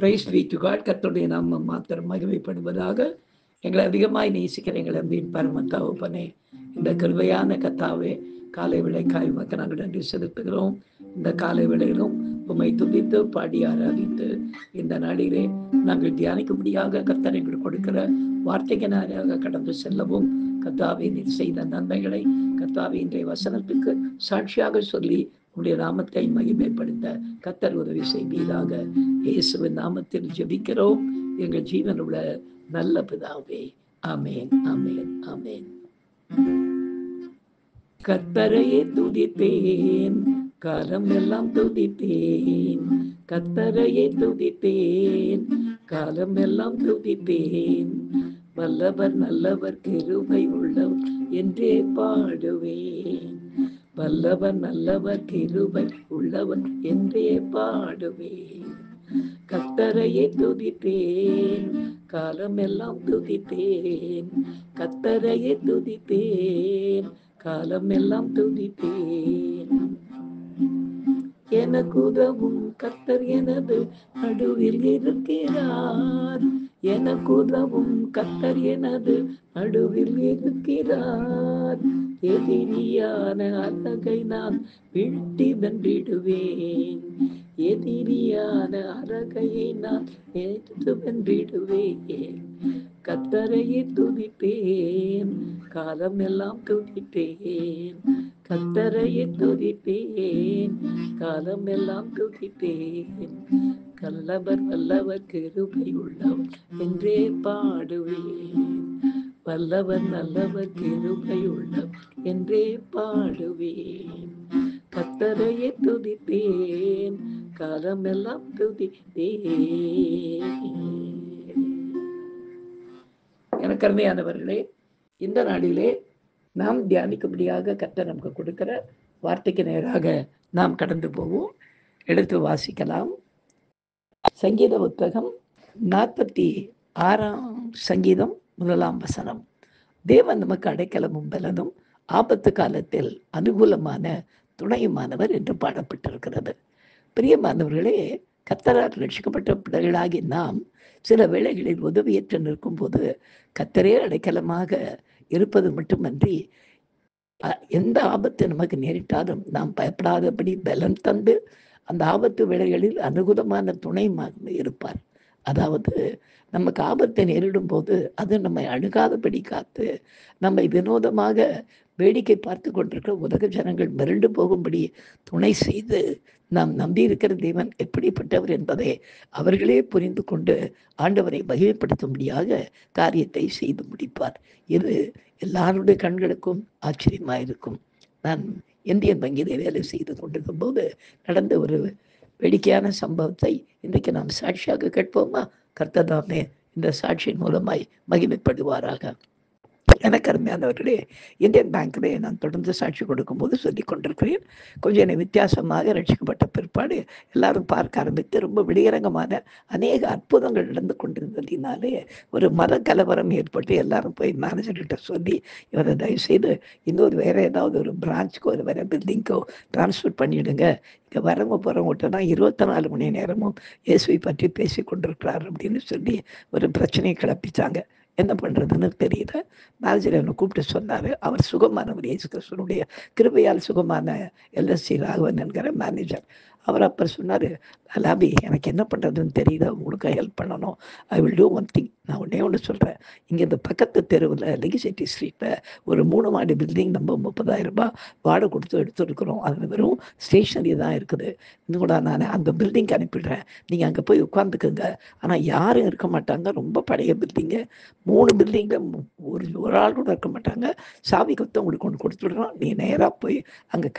Price B to God. கர்த்தருடைய நாமம் மாத்திரம் மகிமைப்படுவதாக. எங்களை அதிகமாய் நேசிக்கிற எங்கள் அன்பின் பரம தகப்பனே, இந்த கிருபையான கர்த்தாவே, காலை விளைக்காய் உமக்கு நாங்கள் நன்றி செலுத்துகிறோம். இந்த காலை விளையிலும் உம்மை துதித்து பாடி ஆராதித்து இந்த நாளிலே நாங்கள் தியானிக்கும்படியாக கர்த்தர் எங்களுக்கு கொடுக்கிற வார்த்தைக்கு நேராக கடந்து செல்லவும், கர்த்தாவே நீர் செய்த நன்மைகளை கர்த்தாவே இன்றைய வசனத்துக்கு சாட்சியாக சொல்லி உடைய நாமத்தை மகிமைப்படுத்த கர்த்தர் உதவி செய்வீராக. இயேசுவின் நாமத்தில் ஜெபிக்கிறோம் எங்கள் ஜீவனுள்ள நல்ல பிதாவே. ஆமேன், ஆமேன், ஆமேன். கர்த்தரையே துதிப்பேன், காலம் எல்லாம் துதிப்பேன். கர்த்தரையே துதிப்பேன், காலம் எல்லாம் துதிப்பேன். வல்லவர் நல்லவர் கிருபை உள்ளவர் என்றே பாடுவேன். வல்லவர் நல்லவர் கிருபை உள்ளவர் என்றே பாடுவேன். கர்த்தரையே துதிப்பேன், காலம் எல்லாம் துதிப்பேன். கர்த்தரையே துதிப்பேன், காலம் எல்லாம் துதிப்பேன். எனக்கு உதவும் கர்த்தர் எனது நடுவில் இருக்கிறார். எனக்கு உதவும் கர்த்தர் எனது நடுவில் இருக்கிறார். எதிரியான அழகை நான் வீழ்த்தி வென்றிடுவேன். எதிரியான அழகையை நான் எடுத்து வென்றிடுவேன். கர்த்தரையே துதிப்பேன், காலம் எல்லாம் துதிப்பேன். கர்த்தரையே துதிப்பேன், காலம் எல்லாம் துதிப்பேன். கல்லவர் வல்லவர் கிருபை உள்ளவர் என்றே பாடுவேன். வல்லவர் நல்லவர் கிருபை உள்ளவர் என்றே பாடுவேன். கர்த்தரையே துதிப்பேன், காலம் எல்லாம் துதிப்பேன். எனக்கு அருமையானவர்களே, இந்த நாளிலே நாம் தியானிக்கும்படியாக கர்த்தர் நமக்கு கொடுக்கிற வார்த்தைக்கு நேராக நாம் கடந்து போவோம். எடுத்து வாசிக்கலாம். சங்கீத புத்தகம் 46 சங்கீதம் 1 வசனம். தேவன் நமக்கு அடைக்கலமும் பலனும் ஆபத்து காலத்தில் அனுகூலமான துணையுமானவர் என்று பாடப்பட்டிருக்கிறது. பிரியமானவர்களே, கர்த்தரால் ரட்சிக்கப்பட்ட பிள்ளைகளாகி நாம் சில வேளைகளில் உதவியற்று நிற்கும் போது கர்த்தரே அடைக்கலமாக இருப்பது மட்டுமன்றி, எந்த ஆபத்து நமக்கு நேரிட்டாலும் நாம் பயப்படாதபடி பலன் தந்து அந்த ஆபத்து வேளைகளில் அனுகூலமான துணையுமாக இருப்பார். அதாவது நமக்கு ஆபத்தை நேரிடும் போது அது நம்மை அணுகாதபடி காத்து, நம்மை வினோதமாக வேடிக்கை பார்த்து கொண்டிருக்கிற உலக ஜனங்கள் மிரண்டு போகும்படி துணை செய்து, நாம் நம்பியிருக்கிற தேவன் எப்படிப்பட்டவர் என்பதை அவர்களே புரிந்து கொண்டு ஆண்டவரை மகிமைப்படுத்தும்படியாக காரியத்தை செய்து முடிப்பார். இது எல்லாருடைய கண்களுக்கும் ஆச்சரியமாயிருக்கும். நான் இந்தியன் வங்கியிலே வேலை செய்து கொண்டிருக்கும் போது நடந்த ஒரு வேடிக்கையான சம்பவத்தை இன்றைக்கு நாம் சாட்சியாக கேட்போமா? கர்த்ததாமே இந்த சாட்சியின் மூலமாய் மகிமைப்படுவாராக. எனக்கு அருமையானவர்களே, இந்தியன் பேங்க்லே நான் தொடர்ந்து சாட்சி கொடுக்கும்போது சொல்லி கொண்டிருக்கிறேன். கொஞ்சம் என்னை வித்தியாசமாக ரட்சிக்கப்பட்ட பிற்பாடு எல்லாரும் பார்க்க ஆரம்பித்து ரொம்ப வெளியரங்கமான அநேக அற்புதங்கள் நடந்து கொண்டிருந்ததினாலே ஒரு மத கலவரம் ஏற்பட்டு எல்லாரும் போய் மேனேஜர்கிட்ட சொல்லி, இவரை தயவுசெய்து இன்னொரு வேறு ஏதாவது ஒரு பிரான்ச்சுக்கோ ஒரு வேறு பில்டிங்கோ டிரான்ஸ்ஃபர் பண்ணிவிடுங்க. இங்கே வரவங்க போகிறவங்ககிட்டனா 24 மணி நேரமும் இயேசுவை பற்றி பேசி கொண்டிருக்கிறார் அப்படின்னு சொல்லி ஒரு பிரச்சனையை கிளப்பிச்சாங்க. என்ன பண்ணுறதுன்னு தெரியல. மேனேஜர் என்னை கூப்பிட்டு சொன்னார். அவர் சுகமானவர், இயேசு கிறிஸ்துவனுடைய கிருபையால் சுகமான எல்எஸ்சி ராகவன் என்கிற மேனேஜர். அவர் அப்போ சொன்னார், லாபி, எனக்கு என்ன பண்ணுறதுன்னு தெரியல, உங்களுக்கு ஹெல்ப் பண்ணணும். I will do one thing. நான் ஒன்று சொல்கிறேன். இங்கே இந்த பக்கத்து தெருவில் லெகிசிட்டி ஸ்ட்ரீட்டில் ஒரு 3 மாடி பில்டிங் நம்ம 30,000 ரூபாய் வாடகை கொடுத்து எடுத்துருக்குறோம். அதில் வெறும் ஸ்டேஷனரி தான் இருக்குது. இன்னும் கூட நான் அந்த பில்டிங்க்கு அனுப்பிடுறேன், நீங்கள் அங்கே போய் உட்காந்துக்குங்க. ஆனால் யாரும் இருக்க மாட்டாங்க, ரொம்ப பழைய பில்டிங்கு. 3 பில்டிங்கில் ஒரு ஆள் கூட இருக்க மாட்டாங்க. சாவி கொத்த உங்களுக்கு ஒன்று கொடுத்துடுறோம், நீ நேராக போய் அங்கே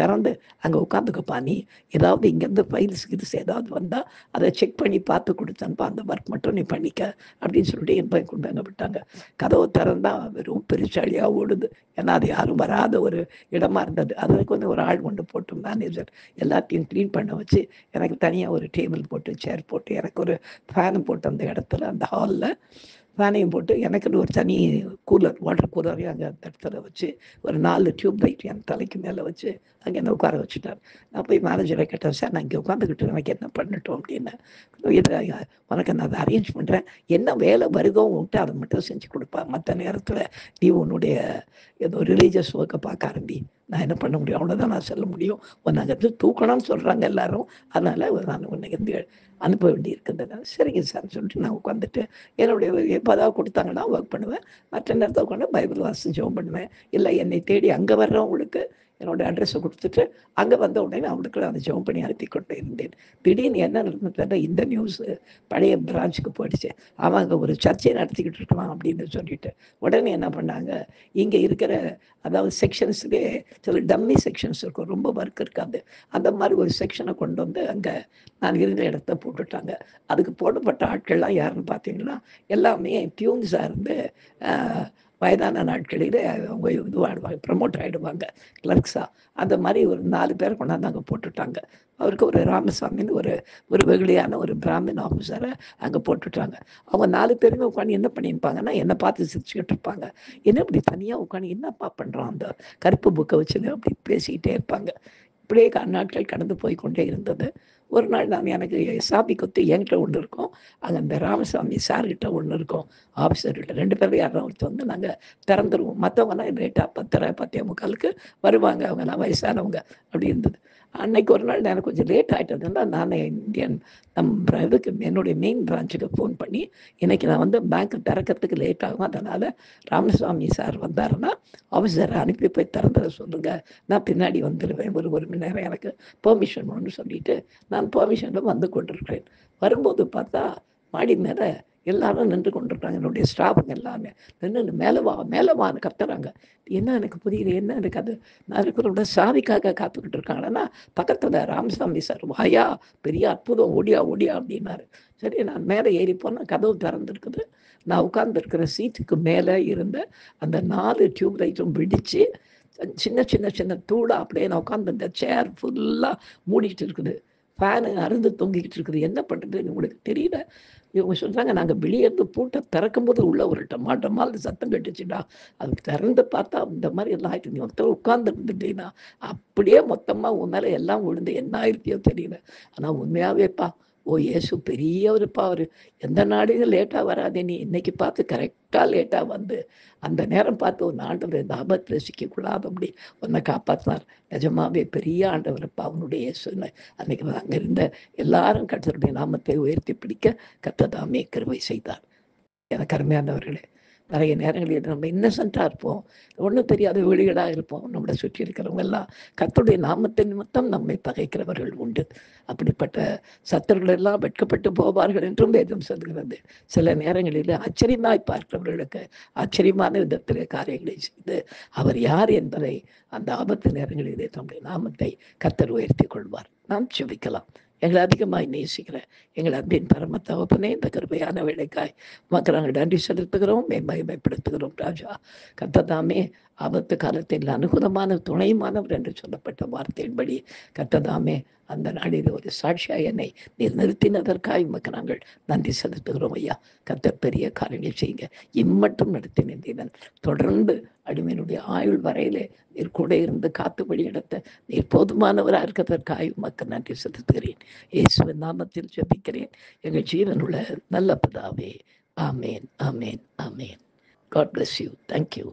திறந்து அங்கே உட்காந்துக்கப்பா. நீ ஏதாவது இங்கேருந்து ஃபைல்ஸ் கில்ஸ் ஏதாவது வந்தால் அதை செக் பண்ணி பார்த்து கொடுத்தனுப்பா, அந்த ஒர்க் மட்டும் நீ பண்ணிக்க அப்படின்னு சொல்லிட்டு என் போய் கொண்டு அங்கே விட்டாங்க. கதவை திறந்தால் வெறும் பெருச்சாலியாக ஓடுது. ஏன்னா அது யாரும் வராத ஒரு இடமா இருந்தது. அதுக்கு வந்து ஒரு ஆள் கொண்டு போட்டு மேனேஜர் எல்லாத்தையும் க்ளீன் பண்ண வச்சு, எனக்கு தனியாக ஒரு டேபிள் போட்டு சேர் போட்டு எனக்கு ஒரு ஃபேனு போட்டு அந்த இடத்துல அந்த ஹாலில் ஃபேனையும் போட்டு எனக்குன்னு ஒரு தனி கூலர், வாட்டர் கூலரையும் அங்கே அந்த இடத்துல வச்சு ஒரு 4 டியூப் லைட் என் தலைக்கு மேலே வச்சு அங்கே என்ன உட்கார வச்சுட்டார். நான் போய் மேனேஜரை கேட்டேன், சார் நான் இங்கே உட்காந்துக்கிட்டு எனக்கு என்ன பண்ணட்டும் அப்படின்னு. இதை உனக்கு நான் அதை அரேஞ்ச் பண்ணுறேன், என்ன வேலை வருதோ உன்ட்டு அதை மட்டும் செஞ்சு கொடுப்பா, மற்ற நேரத்தில் நீ உன்னுடைய ஏதோ ரிலீஜியஸ் ஒர்க்கை பார்க்க ஆரம்பி, நான் என்ன பண்ண முடியும், அவ்வளோதான் நான் சொல்ல முடியும், உன்னை அங்கே தூக்கணும்னு சொல்கிறாங்க எல்லாரும், அதனால் நான் உன்னை வந்து அனுப்ப வேண்டி இருக்குதுன்னு. சரிங்க சார் சொல்லிட்டு நான் உட்காந்துட்டு என்னுடைய எப்போதாவது கொடுத்தாங்கன்னா ஒர்க் பண்ணுவேன், மற்ற நேரத்தை உட்காந்து பைபிள் வாசி ஜெபம் பண்ணுவேன். இல்லை என்னை தேடி அங்கே வர்றவங்களுக்கு என்னோடய அட்ரஸை கொடுத்துட்டு அங்கே வந்த உடனே அவங்களுக்கு அந்த ஜெபம் பண்ணி அனுப்பி கொண்டு இருந்தேன். திடீர்னு என்ன நடந்ததுன்னா இந்த நியூஸு பழைய பிரான்ச்சுக்கு போயிடுச்சு, அவங்க ஒரு சர்ச்சை நடத்திக்கிட்டு இருக்கலாம் அப்படின்னு சொல்லிட்டு உடனே என்ன பண்ணாங்க, இங்கே இருக்கிற அதாவது செக்ஷன்ஸ்லேயே சில டம்மி செக்ஷன்ஸ் இருக்கும், ரொம்ப ஒர்க் இருக்காது, அந்த மாதிரி ஒரு செக்ஷனை கொண்டு வந்து அங்கே நான் இருந்த இடத்த போட்டுட்டாங்க. அதுக்கு போடப்பட்ட ஆட்கள்லாம் யாருன்னு பார்த்தீங்கன்னா எல்லாமே டியூன்ஸாக இருந்து வயதான நாட்களில் அவங்க இதுவாடுவாங்க, ப்ரமோட் ஆகிடுவாங்க கிளர்க்ஸாக. அந்த மாதிரி ஒரு 4 பேரை கொண்டாந்து அங்கே போட்டுட்டாங்க. அவருக்கு ஒரு ராமசாமின்னு ஒரு ஒரு வெகுளியான ஒரு பிராமின் ஆஃபீஸரை அங்கே போட்டுட்டாங்க. அவங்க 4 பேருமே உட்காந்து என்ன பண்ணியிருப்பாங்கன்னா என்னை பார்த்து சிரிச்சுக்கிட்டு இருப்பாங்க. என்ன இப்படி தனியாக உட்காந்து என்னப்பா பண்ணுறான் அந்த கருப்பு புக்கை வச்சுன்னு அப்படி பேசிக்கிட்டே இருப்பாங்க. இப்படியே நாட்கள் கடந்து போய் கொண்டே இருந்தது. ஒரு நாள் நான் எனக்கு சாமி கொத்து என்கிட்ட ஒன்று இருக்கும், அங்கே அந்த ராமசாமி சார்கிட்ட ஒன்று இருக்கும், ஆஃபீஸர்கிட்ட 2 பேரும் யாரும் ஒருத்தர் வந்து நாங்கள் திறந்துருவோம். மற்றவங்கலாம் லேட்டாக 10:30 10:45 வருவாங்க, அவங்கெல்லாம் வயசானவங்க அப்படி இருந்தது. அன்னைக்கு ஒரு நாள் எனக்கு கொஞ்சம் லேட் ஆகிட்டதுன்னா நான் இந்தியன் இதுக்கு என்னுடைய மெயின் பிரான்ச்சுக்கு ஃபோன் பண்ணி, இன்றைக்கி நான் வந்து பேங்க்கு திறக்கிறதுக்கு லேட் ஆகும், அதனால் ராமசாமி சார் வந்தாருன்னா ஆஃபீஸரை அனுப்பி போய் திறந்துட சொல்லுங்கள், நான் பின்னாடி வந்துடுவேன், ஒரு 1 மணி நேரம் எனக்கு பெர்மிஷன் ஒன்று சொல்லிவிட்டு நான் பெர்மிஷனில் வந்து கொண்டிருக்கிறேன். வரும்போது பார்த்தா மாடி மேலே எல்லாரும் நின்று கொண்டிருக்காங்க, என்னுடைய ஸ்டாஃபுங்க எல்லாமே நின்று மேலே வான்னு கத்துறாங்க. என்ன எனக்கு புரியல, என்ன எனக்கு அது நான் இருக்கிறோட சாவிக்காக காத்துக்கிட்டு இருக்காங்கன்னா பக்கத்தில் ராமசாமி சார் வாயா பெரிய அற்புதம் ஓடியா ஓடியா அப்படின்னாரு. சரி நான் மேலே ஏறி போனால் கதவு திறந்துருக்குது. நான் உட்கார்ந்துருக்கிற சீட்டுக்கு மேலே இருந்த அந்த 4 டியூப் லைட்டும் வெடித்து சின்ன சின்ன சின்ன தூளாக அப்படியே நான் உட்காந்துருந்த சேர் ஃபுல்லாக மூடிட்டு இருக்குது, ஃபேனு அருந்து தொங்கிக்கிட்டு இருக்குது. என்ன பண்ணுறதுன்னு உங்களுக்கு தெரியல. இவங்க சொல்கிறாங்க, நாங்கள் வெளியேருந்து பூட்டை திறக்கும்போது உள்ள ஒரு டமால் சத்தம் கட்டுச்சுடா, அது திறந்து பார்த்தா இந்த மாதிரி எல்லாம் ஆயிடுச்சு, நீ ஒருத்தர் உட்கார்ந்து இருந்துட்டீங்கன்னா அப்படியே மொத்தமாக உன் மேலே எல்லாம் விழுந்து என்ன ஆயிருக்கியோ தெரியல. ஆனால் உண்மையாகவேப்பா, ஓ இயேசு பெரியவருப்பா, அவர் எந்த நாளையும் லேட்டாக வராதே, நீ இன்னைக்கு பார்த்து கரெக்டாக லேட்டாக வந்து அந்த நேரம் பார்த்து ஒரு ஆண்டவர் இந்த ஆபத்தில் சிக்கிக்கொள்ளாதபடி உன்னை காப்பாற்றினார். நிஜமாவே பெரிய ஆண்டவருப்பா அவனுடைய இயேசுன்னு அன்னைக்கு அங்கே இருந்த எல்லாரும் கர்த்தருடைய நாமத்தை உயர்த்தி பிடிக்க கர்த்தர் கிருபை செய்தார். எனக்கு அருமையானவர்களே, நிறைய நேரங்களில் நம்ம இன்னசென்ட்டாக இருப்போம், ஒன்றும் தெரியாத வெளியீடாக இருப்போம், நம்மளை சுற்றி இருக்கிறவங்க எல்லாம் கர்த்தருடைய நாமத்தை நிமித்தம் நம்மை பகைக்கிறவர்கள் உண்டு. அப்படிப்பட்ட சத்தர்கள் எல்லாம் வெட்கப்பட்டு போவார்கள் என்றும் வேதம் சொல்கிறது. சில நேரங்களில் ஆச்சரியமாய் பார்க்கிறவர்களுக்கு ஆச்சரியமான விதத்திலே காரியங்களை செய்து அவர் யார் என்பதை அந்த ஆபத்து நேரங்களிலே நம்முடைய நாமத்தை கர்த்தர் உயர்த்தி கொள்வார். நாம் ஜெபிக்கலாம். எங்களை அதிகமாய் நேசிக்கிறேன் எங்கள் அன்பின் பரம தகப்பனே, இந்த கிருபையான வேலைக்காய் உமக்கு நாங்கள் நன்றி செலுத்துகிறோம், மேன்மைப்படுத்துகிறோம். ராஜா கர்த்ததாமே ஆபத்து காலத்தில் அனுகூலமான துணைமானவர் என்று சொல்லப்பட்ட வார்த்தையின்படி கர்த்ததாமே அந்த நாளில் ஒரு சாட்சியாய் என்னை நீர் நிறுத்தினதற்காக உமக்கு நாங்கள் நன்றி செலுத்துகிறோம். ஐயா கர்த்தர் பெரிய காரியங்கள் செய்யுங்க. இம்மட்டும் நடத்தி நின்றீர்கள், தொடர்ந்து அடிமையினுடைய ஆயுள் வரையிலே நீர் கூட இருந்து காத்து வழி நடத்த நீர் போதுமானவராக இருக்கிறதற்காக உமக்கு நன்றி செலுத்துகிறேன். இயேசுவின் நாமத்தில் ஜெபிக்கிறேன் எங்கள் ஜீவனுள்ள நல்ல பிதாவே. ஆமேன், ஆமேன், ஆமேன். God bless you. Thank you.